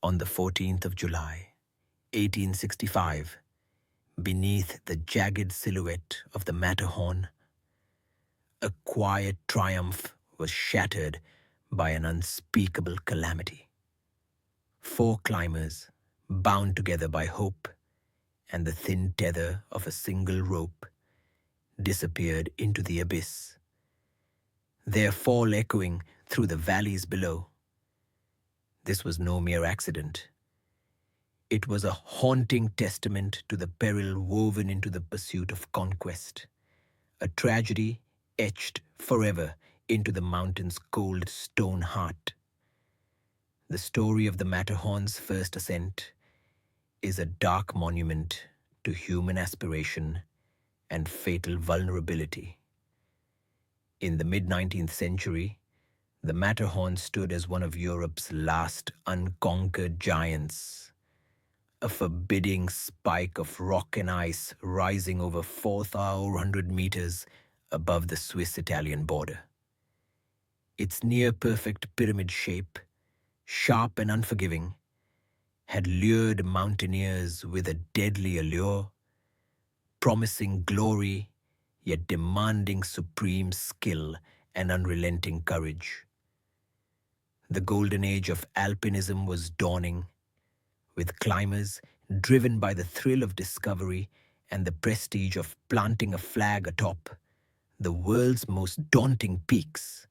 On the 14th of July, 1865, beneath the jagged silhouette of the Matterhorn, a quiet triumph was shattered by an unspeakable calamity. Four climbers, bound together by hope and the thin tether of a single rope, disappeared into the abyss, their fall echoing through the valleys below. This was no mere accident. It was a haunting testament to the peril woven into the pursuit of conquest, a tragedy etched forever into the mountain's cold stone heart. The story of the Matterhorn's first ascent is a dark monument to human aspiration and fatal vulnerability. In the mid-19th century, the Matterhorn stood as one of Europe's last unconquered giants, a forbidding spike of rock and ice rising over 4,400 meters above the Swiss-Italian border. Its near-perfect pyramid shape, sharp and unforgiving, had lured mountaineers with a deadly allure, promising glory, yet demanding supreme skill and unrelenting courage. The golden age of alpinism was dawning, with climbers driven by the thrill of discovery and the prestige of planting a flag atop the world's most daunting peaks.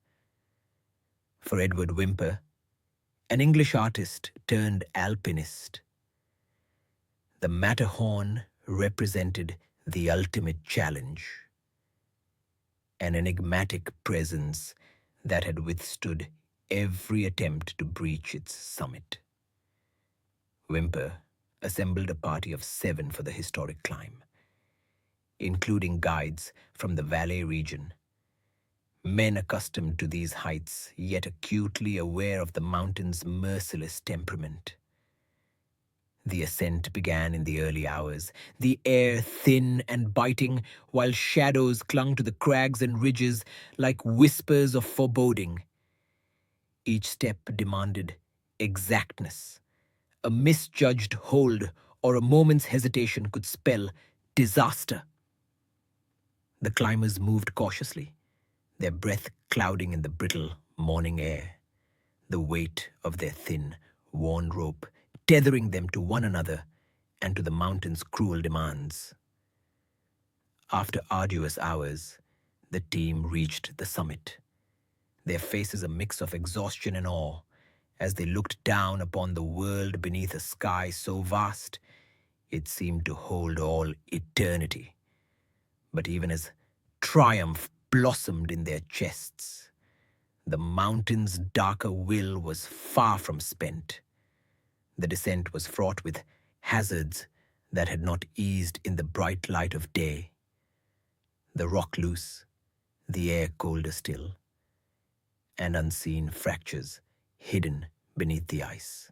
For Edward Whymper, an English artist turned alpinist, the Matterhorn represented the ultimate challenge, an enigmatic presence that had withstood every attempt to breach its summit. Whymper assembled a party of 7 for the historic climb, including guides from the Valais region, men accustomed to these heights yet acutely aware of the mountain's merciless temperament. The ascent began in the early hours, the air thin and biting, while shadows clung to the crags and ridges like whispers of foreboding. Each step demanded exactness. A misjudged hold or a moment's hesitation could spell disaster. The climbers moved cautiously, their breath clouding in the brittle morning air, the weight of their thin, worn rope tethering them to one another and to the mountain's cruel demands. After arduous hours, the team reached the summit, their faces a mix of exhaustion and awe as they looked down upon the world beneath a sky so vast it seemed to hold all eternity. But even as triumph blossomed in their chests, the mountain's darker will was far from spent. The descent was fraught with hazards that had not eased in the bright light of day. The rock loose, the air colder still, and unseen fractures hidden beneath the ice.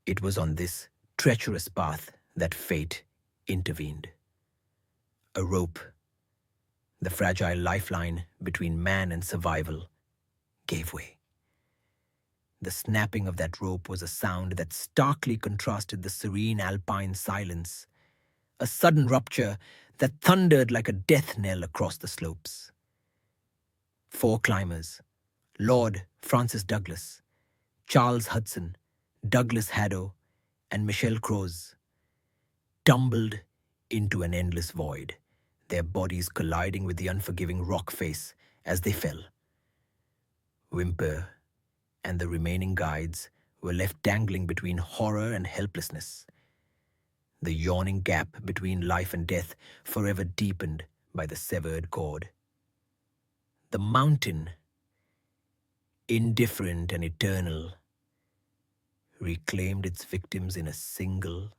It was on this treacherous path that fate intervened. A rope, the fragile lifeline between man and survival, gave way. The snapping of that rope was a sound that starkly contrasted the serene alpine silence, a sudden rupture that thundered like a death knell across the slopes. 4 climbers, Lord Francis Douglas, Charles Hudson, Douglas Haddo, and Michel Croz, tumbled into an endless void, their bodies colliding with the unforgiving rock face as they fell. Whymper and the remaining guides were left dangling between horror and helplessness, the yawning gap between life and death forever deepened by the severed cord. The mountain, indifferent and eternal, reclaimed its victims in a single,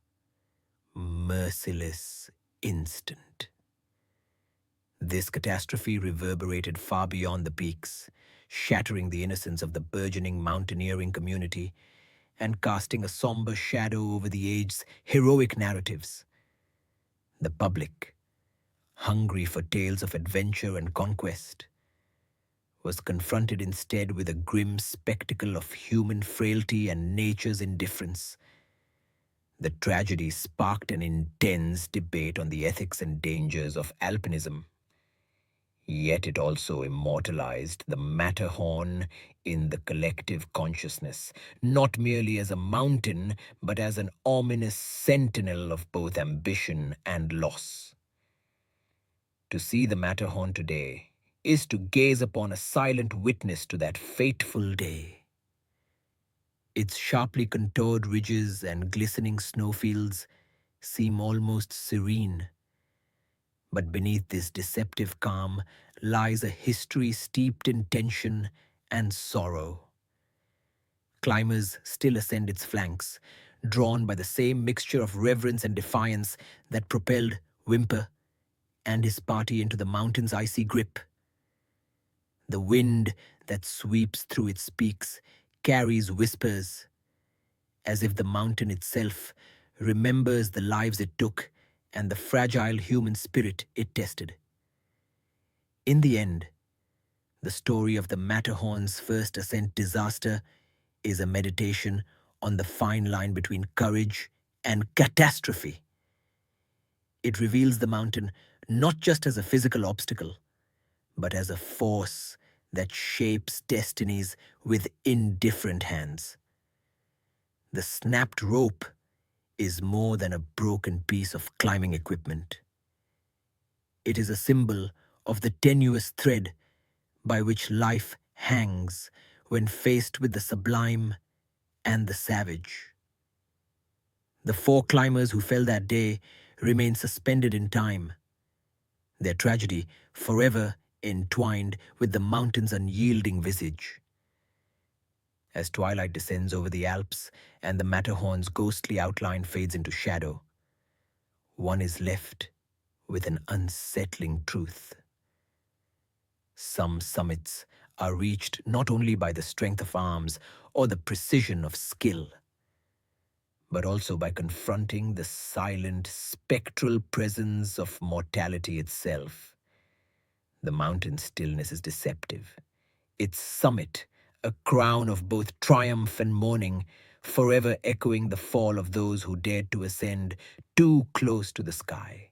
merciless instant. This catastrophe reverberated far beyond the peaks, shattering the innocence of the burgeoning mountaineering community and casting a somber shadow over the age's heroic narratives. The public, hungry for tales of adventure and conquest, was confronted instead with a grim spectacle of human frailty and nature's indifference. The tragedy sparked an intense debate on the ethics and dangers of alpinism. Yet it also immortalized the Matterhorn in the collective consciousness, not merely as a mountain, but as an ominous sentinel of both ambition and loss. To see the Matterhorn today is to gaze upon a silent witness to that fateful day. Its sharply contoured ridges and glistening snowfields seem almost serene. But beneath this deceptive calm lies a history steeped in tension and sorrow. Climbers still ascend its flanks, drawn by the same mixture of reverence and defiance that propelled Whymper and his party into the mountain's icy grip. The wind that sweeps through its peaks carries whispers, as if the mountain itself remembers the lives it took and the fragile human spirit it tested. In the end, the story of the Matterhorn's first ascent disaster is a meditation on the fine line between courage and catastrophe. It reveals the mountain not just as a physical obstacle, but as a force that shapes destinies with indifferent hands. The snapped rope is more than a broken piece of climbing equipment. It is a symbol of the tenuous thread by which life hangs when faced with the sublime and the savage. The four climbers who fell that day remain suspended in time, their tragedy forever entwined with the mountain's unyielding visage. As twilight descends over the Alps and the Matterhorn's ghostly outline fades into shadow, one is left with an unsettling truth. Some summits are reached not only by the strength of arms or the precision of skill, but also by confronting the silent, spectral presence of mortality itself. The mountain stillness is deceptive. Its summit, a crown of both triumph and mourning, forever echoing the fall of those who dared to ascend too close to the sky.